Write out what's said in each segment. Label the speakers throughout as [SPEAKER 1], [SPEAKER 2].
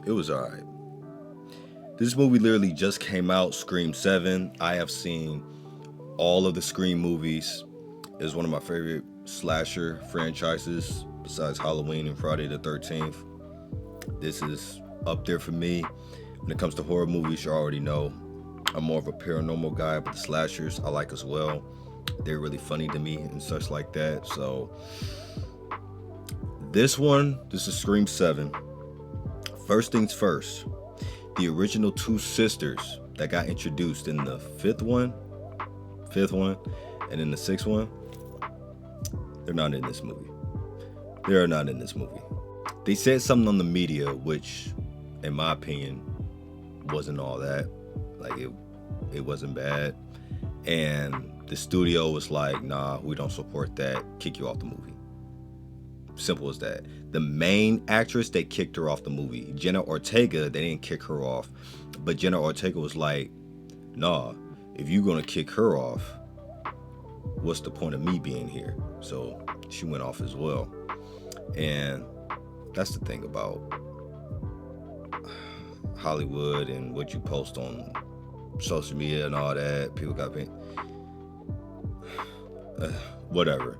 [SPEAKER 1] It was alright. This movie literally just came out, Scream 7. I have seen all of the Scream movies. It's one of my favorite slasher franchises besides Halloween and Friday the 13th. This is up there for me. When it comes to horror movies, you already know I'm more of a paranormal guy, but the slashers I like as well. They're really funny to me and such like that. So this is Scream 7. First things first, the original two sisters that got introduced in the fifth one, and in the sixth one, they're not in this movie. They are not in this movie. They said something on the media, which, in my opinion, wasn't all that. Like it wasn't bad. And the studio was like, nah, we don't support that. Kick you off the movie. Simple as that. The main actress, they kicked her off the movie. Jenna Ortega, they didn't kick her off. But Jenna Ortega was like, nah, if you're going to kick her off, what's the point of me being here? So she went off as well. And that's the thing about Hollywood and what you post on social media and all that. People got paid. Whatever.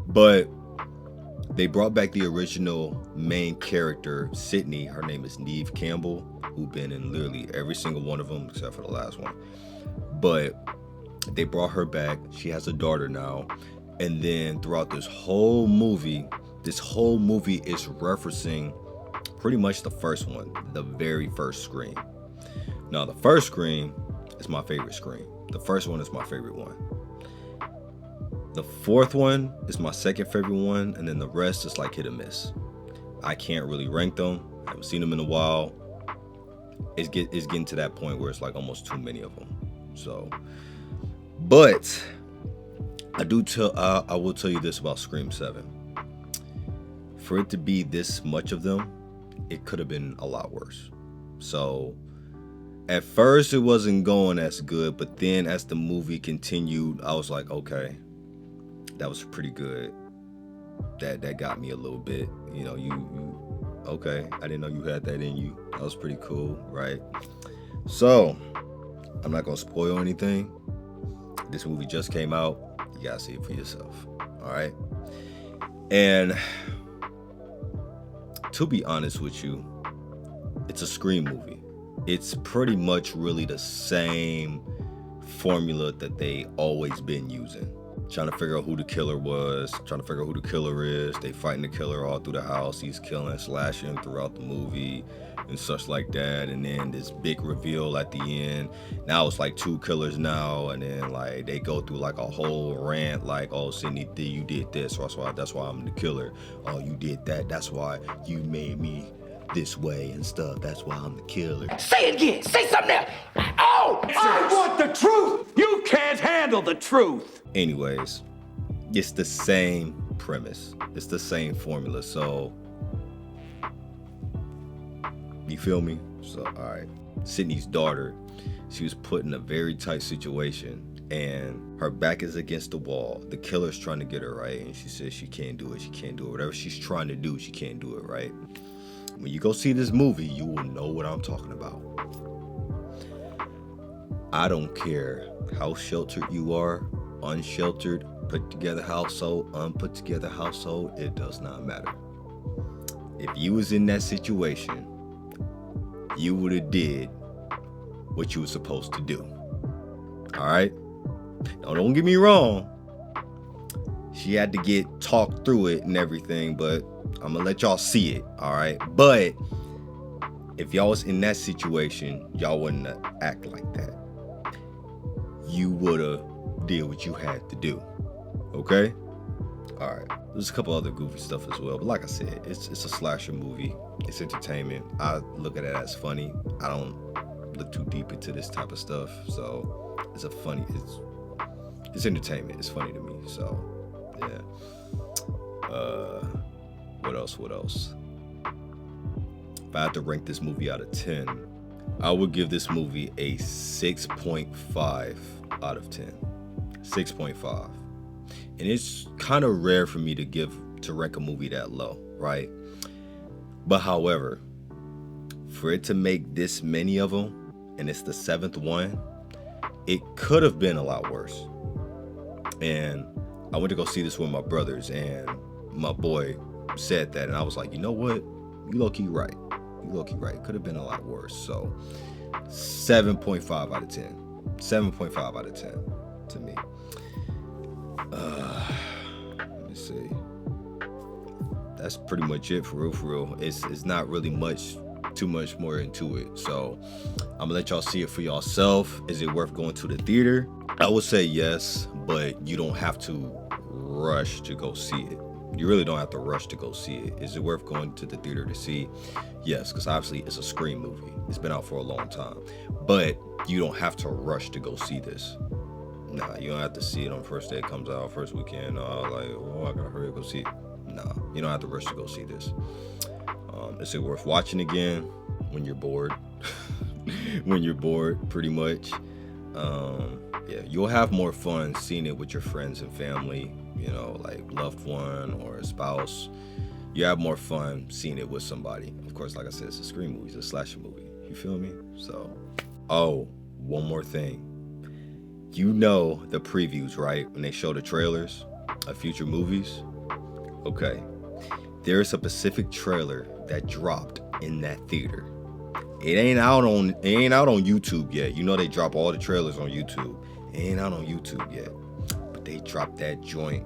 [SPEAKER 1] But they brought back the original main character, Sydney. Her name is Neve Campbell, who's been in literally every single one of them except for the last one. But they brought her back. She has a daughter now. And then throughout this whole movie is referencing pretty much the first one, the very first Scream. Now, the first Scream is my favorite Scream. The first one is my favorite one. The fourth one is my second favorite one, and then the rest is like hit or miss. I can't really rank them. I haven't seen them in a while. It's getting to that point where it's like almost too many of them. So, but I will tell you this about Scream 7. For it to be this much of them, it could have been a lot worse. So at first it wasn't going as good, but then as the movie continued, I was like, okay, that was pretty good. That got me a little bit. You know, you okay, I didn't know you had that in you. That was pretty cool, right? So I'm not gonna spoil anything. This movie just came out. You gotta see it for yourself. All right. And to be honest with you, it's a Scream movie. It's pretty much really the same formula that they always been using. Trying to figure out who the killer was, trying to figure out who the killer is. They fighting the killer all through the house. He's killing, slashing throughout the movie and such like that. And then this big reveal at the end. Now it's like two killers now. And then like they go through like a whole rant like, oh, Sydney, you did this. So that's why I'm the killer. Oh, you did that. That's why you made me this way and stuff. That's why I'm the killer.
[SPEAKER 2] Say it again. Say something else. Oh, I want the truth. You can't handle the truth.
[SPEAKER 1] Anyways, it's the same premise. It's the same formula. So, you feel me? So, all right. Sydney's daughter, she was put in a very tight situation and her back is against the wall. The killer's trying to get her, right? And she says she can't do it. She can't do it. Whatever she's trying to do, she can't do it, right? When you go see this movie, you will know what I'm talking about. I don't care how sheltered you are, unsheltered, put together household, unput together household, it does not matter. If you was in that situation, you would have did what you were supposed to do. All right? Now, don't get me wrong. She had to get talked through it and everything, but I'm gonna let y'all see it, all right? But if y'all was in that situation, y'all wouldn't act like that. You would have did what you had to do, okay? All right. There's a couple other goofy stuff as well, but like I said, it's a slasher movie. It's entertainment. I look at it as funny. I don't look too deep into this type of stuff, so it's entertainment. It's funny to me, so yeah. What else? If I had to rank this movie out of 10, I would give this movie a 6.5 out of 10. 6.5. And it's kind of rare for me to rank a movie that low, right? But however, for it to make this many of them, and it's the 7th one, it could have been a lot worse. And I went to go see this with my brothers, and my boy said that, and I was like, you know what? You low-key right. You low-key right. Could have been a lot worse. So 7.5 out of 10. 7.5 out of 10 to me. Let me see. That's pretty much it for real. It's not really too much more into it. So I'm gonna let y'all see it for yourself. Is it worth going to the theater? I would say yes, but you don't have to rush to go see it. You really don't have to rush to go see it. Is it worth going to the theater to see? Yes, because obviously it's a Scream movie. It's been out for a long time. But you don't have to rush to go see this. Nah, you don't have to see it on the first day it comes out, first weekend. I gotta hurry up go see it. Nah, you don't have to rush to go see this. Is it worth watching again when you're bored? When you're bored, pretty much. Yeah, you'll have more fun seeing it with your friends and family, you know, like loved one or a spouse. You have more fun seeing it with somebody. Of course, like I said, it's a Scream movie, it's a slasher movie. You feel me? So, one more thing. You know the previews, right? When they show the trailers of future movies. Okay. There's a specific trailer that dropped in that theater. It ain't out on YouTube yet. You know they drop all the trailers on YouTube. It ain't out on YouTube yet. But they dropped that joint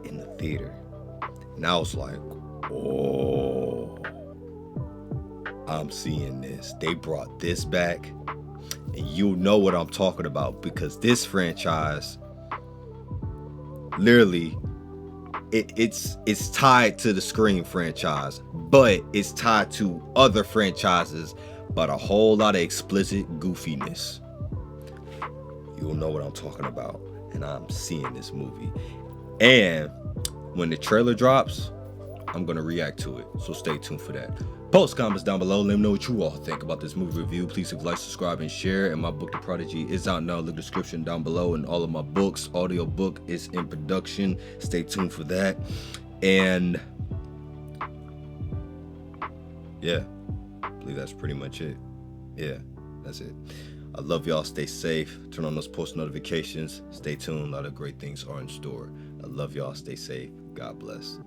[SPEAKER 1] in the theater. And I was like, oh, I'm seeing this. They brought this back. And you know what I'm talking about, because this franchise, literally, it's tied to the Scream franchise, but it's tied to other franchises, but a whole lot of explicit goofiness. You'll know what I'm talking about, and I'm seeing this movie. And when the trailer drops, I'm gonna react to it, so stay tuned for that. Post comments down below, let me know what you all think about this movie review. Please like, subscribe, and share. And my book, The Prodigy, is out now. Look the description down below, and all of my books, audio book is in production. Stay tuned for that. And yeah, I believe that's pretty much it. Yeah, that's it. I love y'all. Stay safe. Turn on those post notifications. Stay tuned. A lot of great things are in store. I love y'all. Stay safe. God bless.